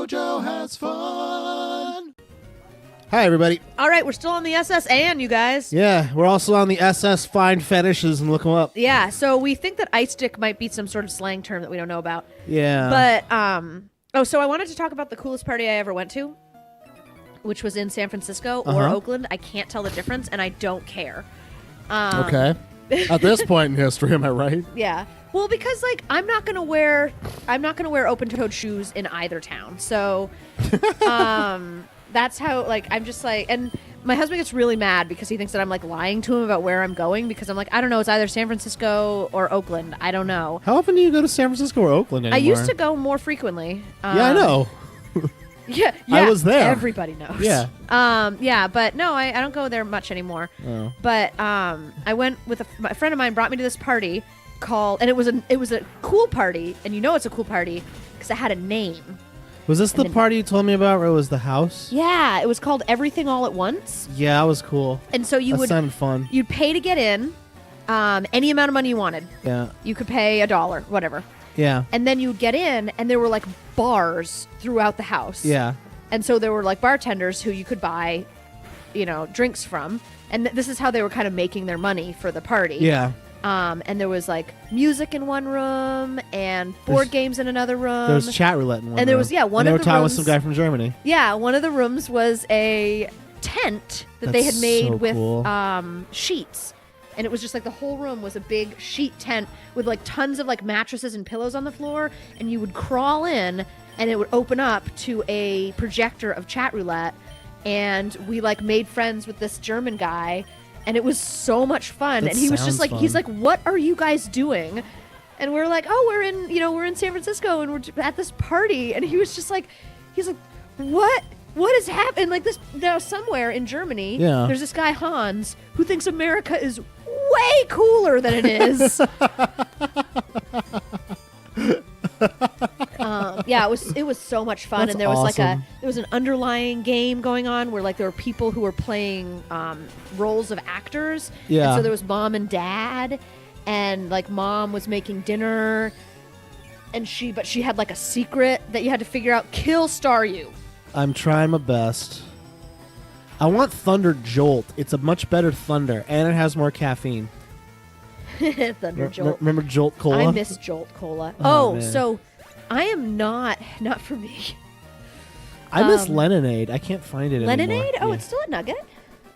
JoJo has fun. Hi, everybody. All right, we're still on the SS Anne, you guys. Yeah, we're also on the SS Find Fetishes and look them up. Yeah, so we think that ice dick might be some sort of slang term that we don't know about. Yeah. But, so I wanted to talk about the coolest party I ever went to, which was in San Francisco or Oakland. I can't tell the difference, and I don't care. Okay. At this point in history, am I right? Yeah. Well, because like I'm not gonna wear open-toed shoes in either town. So, that's how like I'm just like, and my husband gets really mad because he thinks that I'm like lying to him about where I'm going because I'm like I don't know, it's either San Francisco or Oakland. I don't know. How often do you go to San Francisco or Oakland anymore? I used to go more frequently. Yeah, I know. Yeah, I was there. Everybody knows. Yeah. Yeah, but no, I don't go there much anymore. Oh. But I went with a friend of mine brought me to this party called, and it was a cool party, and you know it's a cool party because it had a name. Was this the party you told me about where it was the house? Yeah, it was called Everything All at Once. Yeah, that was cool. And so that sounded fun. You'd pay to get in, any amount of money you wanted. Yeah. You could pay $1, whatever. Yeah. And then you would get in, and there were like bars throughout the house. Yeah. And so there were like bartenders who you could buy, drinks from. And this is how they were kind of making their money for the party. Yeah. And there was like music in one room and board games in another room. There was chat roulette in one room. And there was, one of the rooms. And they were talking with some guy from Germany. Yeah, one of the rooms was a tent that they had made with cool. sheets. And it was just like the whole room was a big sheet tent with like tons of like mattresses and pillows on the floor. And you would crawl in and it would open up to a projector of chat roulette. And we like made friends with this German guy. And it was so much fun. That and he was just like, fun. he's like, what are you guys doing? And we're like, oh, we're in San Francisco and we're at this party. And he was just like, he's like, what is happening? Like this now somewhere in Germany, there's this guy Hans who thinks America is way cooler than it is. It was so much fun. That's and there was awesome. there was an underlying game going on where like there were people who were playing roles of actors. Yeah. And so there was mom and dad, and like mom was making dinner, and she had like a secret that you had to figure out. Kill Staryu. I'm trying my best. I want Thunder Jolt. It's a much better Thunder, and it has more caffeine. Thunder Jolt. Remember Jolt Cola? I miss Jolt Cola. Oh, so I am not for me. I miss Lemonade. I can't find it anymore. Lemonade? Oh, Yeah. it's still at Nugget.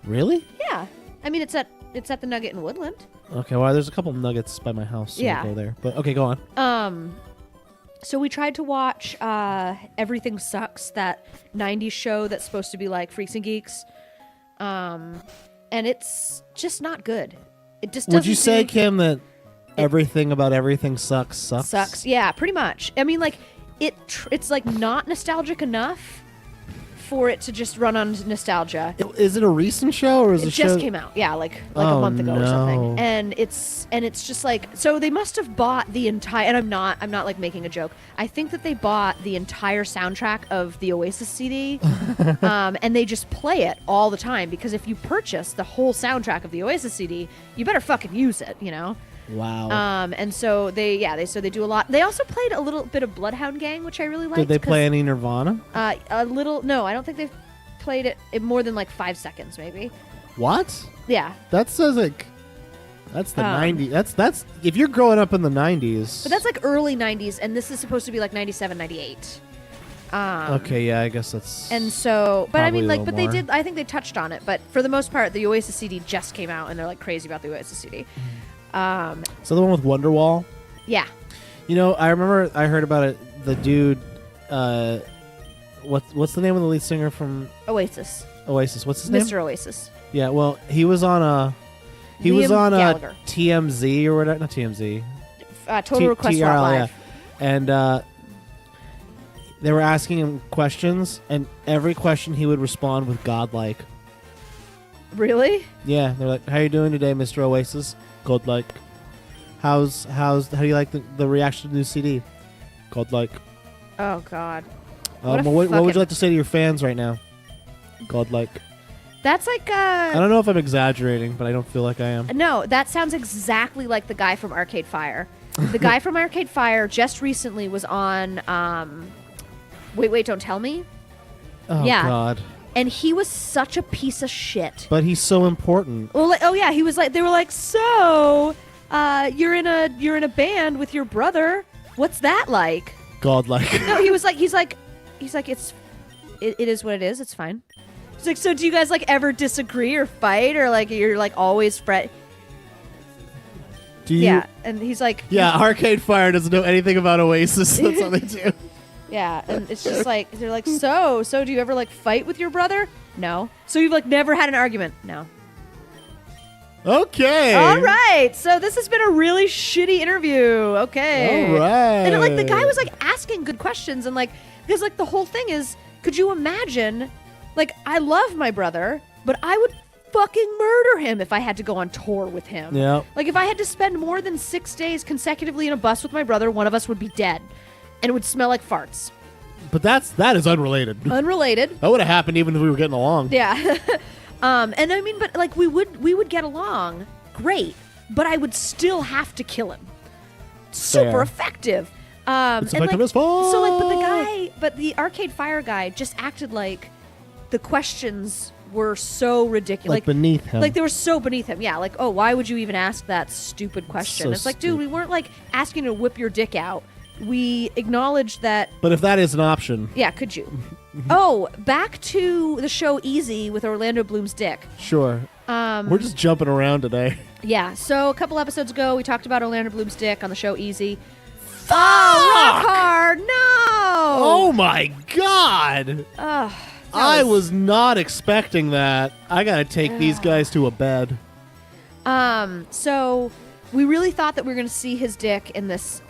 Really? Yeah. I mean, it's at the Nugget in Woodland. Okay, well, there's a couple Nuggets by my house, so Yeah. I'll go there. But okay, go on. So we tried to watch Everything Sucks, that 90s show that's supposed to be like Freaks and Geeks. And it's just not good. It just doesn't. Would you say, Kim, that everything about everything sucks? Sucks. Yeah, pretty much. I mean, like it's like not nostalgic enough for it to just run on nostalgia. Is it a recent show or is it just came out? Yeah, like a month ago or something. And it's just like, so they must have bought the entire. And I'm not like making a joke. I think that they bought the entire soundtrack of the Oasis CD, and they just play it all the time because if you purchase the whole soundtrack of the Oasis CD, you better fucking use it, Wow. And so they do a lot. They also played a little bit of Bloodhound Gang, which I really liked. Did they play any Nirvana? A little. No, I don't think they've played it in more than like 5 seconds, maybe. What? Yeah. That says like that's the 90s. That's if you're growing up in the 90s. But that's like early 90s, and this is supposed to be like 97, 98. Okay, yeah, I guess that's. And so, but I mean, like, but more. they did. I think they touched on it, but for the most part, the Oasis CD just came out, and they're like crazy about the Oasis CD. So the one with Wonderwall. Yeah. I remember I heard about it. The dude, what's the name of the lead singer from Oasis? What's his name? Mr. Oasis. Yeah. Well, he was on a Gallagher. TMZ or whatever. Not TMZ. Total Request TRL, Live. Yeah. And they were asking him questions, and every question he would respond with godlike. Really? Yeah. They're like, "How you doing today, Mr. Oasis?" Godlike. How do you like the reaction to the new CD? Godlike. Oh God. What would you like to say to your fans right now? Godlike. That's like I don't know if I'm exaggerating, but I don't feel like I am. No, that sounds exactly like the guy from Arcade Fire. The guy from Arcade Fire just recently was on Wait, don't tell me. Oh, Yeah. God. And he was such a piece of shit. But he's so important. Well, oh yeah, he was like, they were like, so, you're in a band with your brother. What's that like? Godlike. No, he's like, it is what it is. It's fine. He's like, so do you guys like ever disagree or fight or like you're like always Do you? Yeah, and he's like, Yeah, Arcade Fire doesn't know anything about Oasis. That's all they do. yeah, and it's just like they're like, so do you ever like fight with your brother? No. So you've like never had an argument? No. Okay. All right. So this has been a really shitty interview. Okay. All right. And like the guy was like asking good questions and like because like the whole thing is, could you imagine? Like I love my brother, but I would fucking murder him if I had to go on tour with him. Yeah. Like if I had to spend more than 6 days consecutively in a bus with my brother, one of us would be dead, and it would smell like farts. But that is unrelated. Unrelated. That would have happened even if we were getting along. Yeah. And I mean, but like we would get along great, but I would still have to kill him. Super Fair. effective. It's and effective as fuck. so like, but the Arcade Fire guy just acted like the questions were so ridiculous. Like beneath him. Like they were so beneath him. Yeah. Like, oh, why would you even ask that stupid question? So It's like, dude, we weren't like asking you to whip your dick out. We acknowledged that. But if that is an option. Yeah, could you? Oh, back to the show Easy with Orlando Bloom's dick. Sure. We're just jumping around today. Yeah, so a couple episodes ago, we talked about Orlando Bloom's dick on the show Easy. Fuck! Oh, rock hard! No! Oh my God! I was not expecting that. I gotta take these guys to a bed. So we really thought that we were going to see his dick in this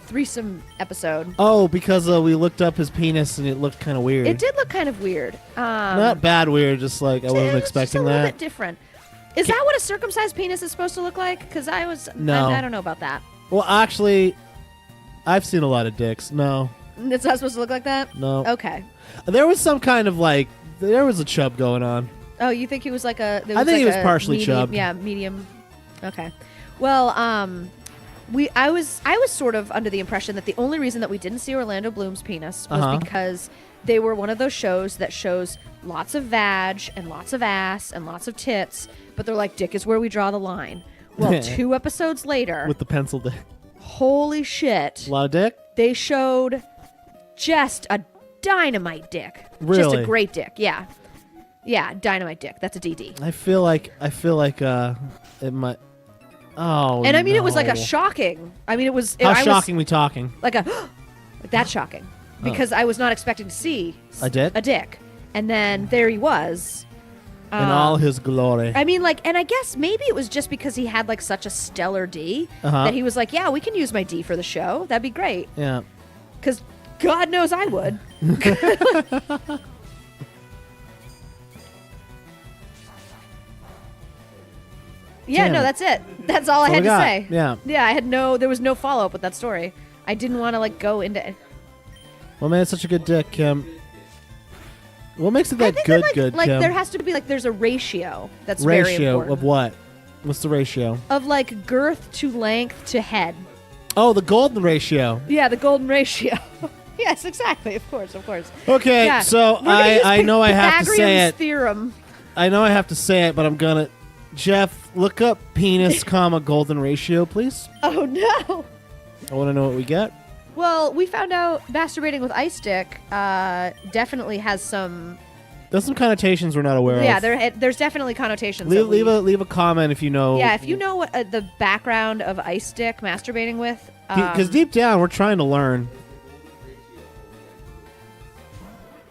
threesome episode. Oh, because we looked up his penis and it looked kind of weird. It did look kind of weird. Not bad weird, just like I wasn't expecting just a little that. bit different. Is that what a circumcised penis is supposed to look like? Because I don't know about that. Well, actually, I've seen a lot of dicks. No. It's not supposed to look like that? No. Okay. There was some kind of like, there was a chub going on. Oh, you think he was like a... I think he was partially chubbed. Yeah, medium. Okay. Well, I was sort of under the impression that the only reason that we didn't see Orlando Bloom's penis was because they were one of those shows that shows lots of vag and lots of ass and lots of tits, but they're like, dick is where we draw the line. Well, 2 episodes later... With the pencil dick. Holy shit. A lot of dick? They showed just a dynamite dick. Really? Just a great dick, yeah. Yeah, Dynamite Dick. That's a DD. I feel like it might... Oh, and I mean, no. it was like a shocking. I mean, it was... How shocking we talking? Like a... like that shocking. Because I was not expecting to see... A dick? A dick. And then there he was. In all his glory. I mean, like... And I guess maybe it was just because he had, like, such a stellar D that he was like, yeah, we can use my D for the show. That'd be great. Yeah. Because God knows I would. Yeah, Damn no, it. that's it. That's all I had to got. say. Yeah. Yeah, there was no follow-up with that story. I didn't want to, like, go into... Well, man, it's such a good dick, Kim. What makes it that good, Kim? There has to be, like, there's a ratio that's very important. Ratio of what? What's the ratio? Of, like, girth to length to head. Oh, the golden ratio. Yeah, the golden ratio. Yes, exactly. Of course. Okay, Yeah. so We're gonna use I know I have to say Pythagorean's it. theorem. I know I have to say it, but I'm gonna... Jeff, look up penis, comma, golden ratio, please. Oh, no. I want to know what we get. Well, we found out masturbating with ice dick definitely has some... There's some connotations we're not aware of. Yeah, there's definitely connotations. Leave a comment if you know. Yeah, if you know what the background of ice dick masturbating with. Because deep down, we're trying to learn.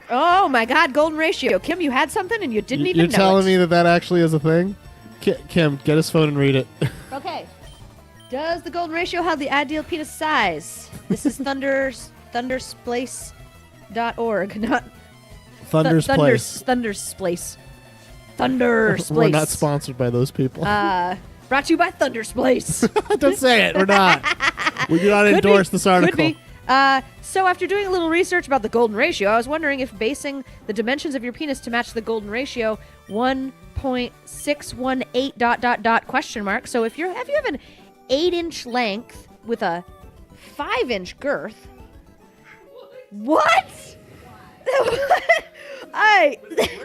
Oh my God, golden ratio. Kim, you had something and you didn't even know it. You're telling me that actually is a thing? Kim, get his phone and read it. Okay. Does the golden ratio have the ideal penis size? This is thundersplace.org, not Thunder's Place. Thundersplace. We're not sponsored by those people. Brought to you by Thundersplace. Don't say it. We're not. We do not endorse this article. Could be. So after doing a little research about the golden ratio, I was wondering if basing the dimensions of your penis to match the golden ratio 1.618 ... question mark. So if you have an 8-inch length with a 5-inch girth. What?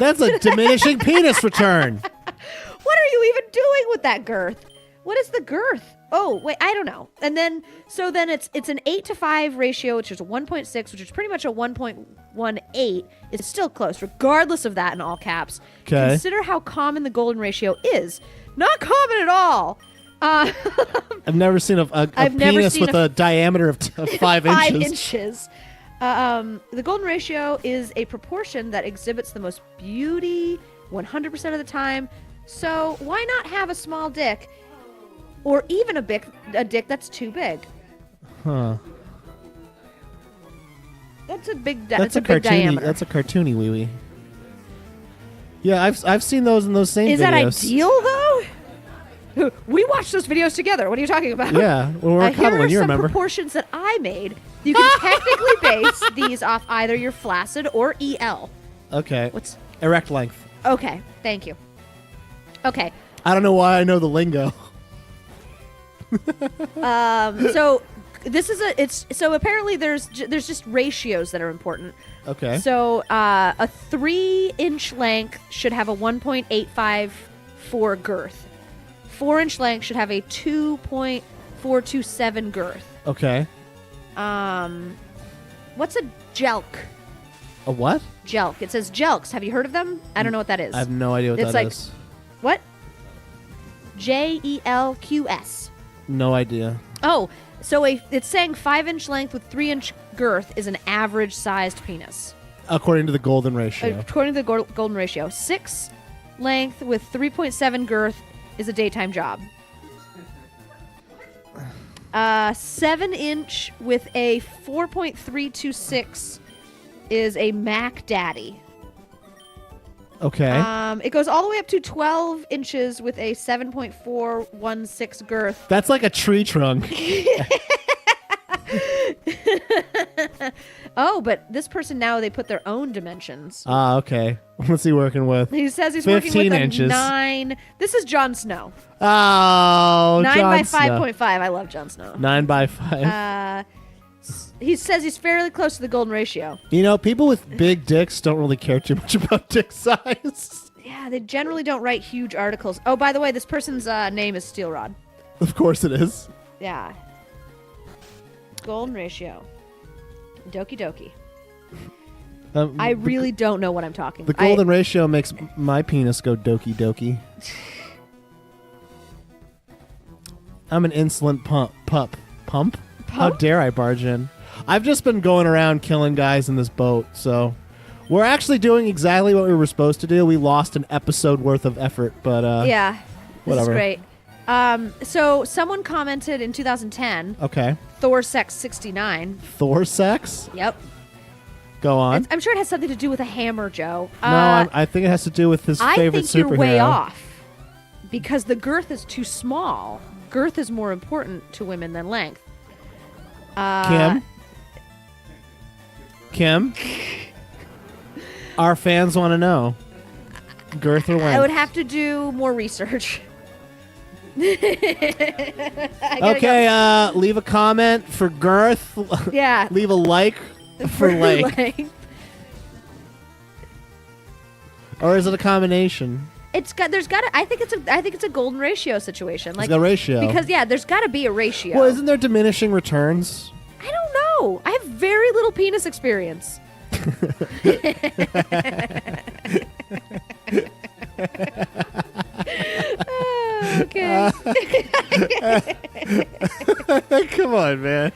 That's a diminishing penis return. What are you even doing with that girth? What is the girth? Oh, wait, I don't know. And then, so then it's an 8-to-5 ratio, which is a 1.6, which is pretty much a 1.18. It's still close, regardless of that in all caps. Okay. Consider how common the golden ratio is. Not common at all. I've never seen a penis with a diameter of 5 inches. 5 inches. The golden ratio is a proportion that exhibits the most beauty 100% of the time. So why not have a small dick? Or even a dick that's too big. Huh. That's a big That's a big cartoony. diameter. That's a cartoony wee wee. Yeah, I've seen those in those same videos. Is that ideal though? We watched those videos together. What are you talking about? Yeah, well, we're cuddling. You some remember? Proportions that I made. You can technically base these off either your flaccid or EL. Okay. What's Erect length. okay? Thank you. Okay. I don't know why I know the lingo. So this is so apparently there's just ratios that are important. Okay. So a 3-inch length should have a 1.854 girth. 4-inch length should have a 2.427 girth. Okay. What's a jelk? A what? Jelk. It says jelks. Have you heard of them? I don't know what that is. I have no idea what It's that like- is. What? JELQS. No idea. Oh, so it's saying 5-inch length with 3-inch girth is an average sized penis. According to the golden ratio. According to the golden ratio. 6 length with 3.7 girth is a daytime job. 7-inch with a 4.326 is a Mac Daddy. Okay. It goes all the way up to 12 inches with a 7.416 girth. That's like a tree trunk. Oh, but this person now, they put their own dimensions. Ah, okay. What's he working with? He says he's working 15 with a inches. 9. This is Jon Snow. Oh, 9 Jon by Snow. 5.5. I love Jon Snow. 9 by 5. He says he's fairly close to the golden ratio. You know, people with big dicks don't really care too much about dick size. Yeah, they generally don't write huge articles. Oh, by the way, this person's name is Steel Rod. Of course it is. Yeah. Golden ratio. Doki doki. I really don't know what I'm talking The about. golden ratio makes my penis go doki doki. I'm an insolent pump? How dare I barge in? I've just been going around killing guys in this boat, so we're actually doing exactly what we were supposed to do. We lost an episode worth of effort, but Yeah. This whatever. is great. So someone commented in 2010, Okay. Thor Sex 69. Thor sex? Yep. Go on. I'm sure it has something to do with a hammer, Joe. No, I think it has to do with his I favorite think superhero. you're way off because the girth is too small. Girth is more important to women than length. Kim? Our fans want to know. Girth or length? I would have to do more research. Okay, leave a comment for girth. Yeah. Leave a like for length. length. Or is it a combination? I think it's a golden ratio situation. Like It's a ratio. Because there's got to be a ratio. Well, isn't there diminishing returns? I don't know. I have very little penis experience. Okay. Come on, man.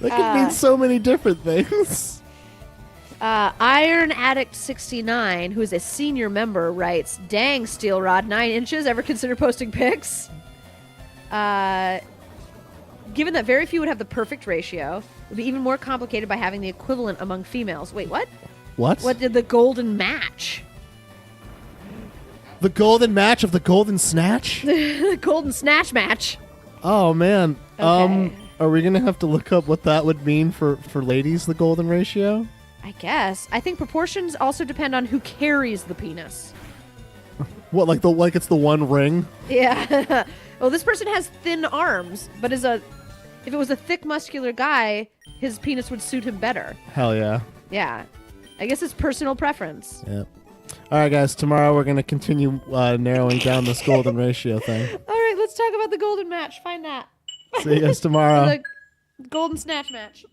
That could mean so many different things. Iron Addict 69, who is a senior member, writes, "Dang, Steel Rod, 9 inches. Ever consider posting pics?" Given that very few would have the perfect ratio, it would be even more complicated by having the equivalent among females. Wait, what? What? What did the golden match? The golden match of the golden snatch? The golden snatch match. Oh, man. Okay. Are we going to have to look up what that would mean for ladies, the golden ratio? I guess. I think proportions also depend on who carries the penis. What, like it's the one ring? Yeah. Well, this person has thin arms, but is a If it was a thick, muscular guy, his penis would suit him better. Hell yeah. Yeah. I guess it's personal preference. Yeah. All right, guys. Tomorrow we're going to continue narrowing down this golden ratio thing. All right, let's talk about the golden match. Find that. See you guys tomorrow. The golden snatch match.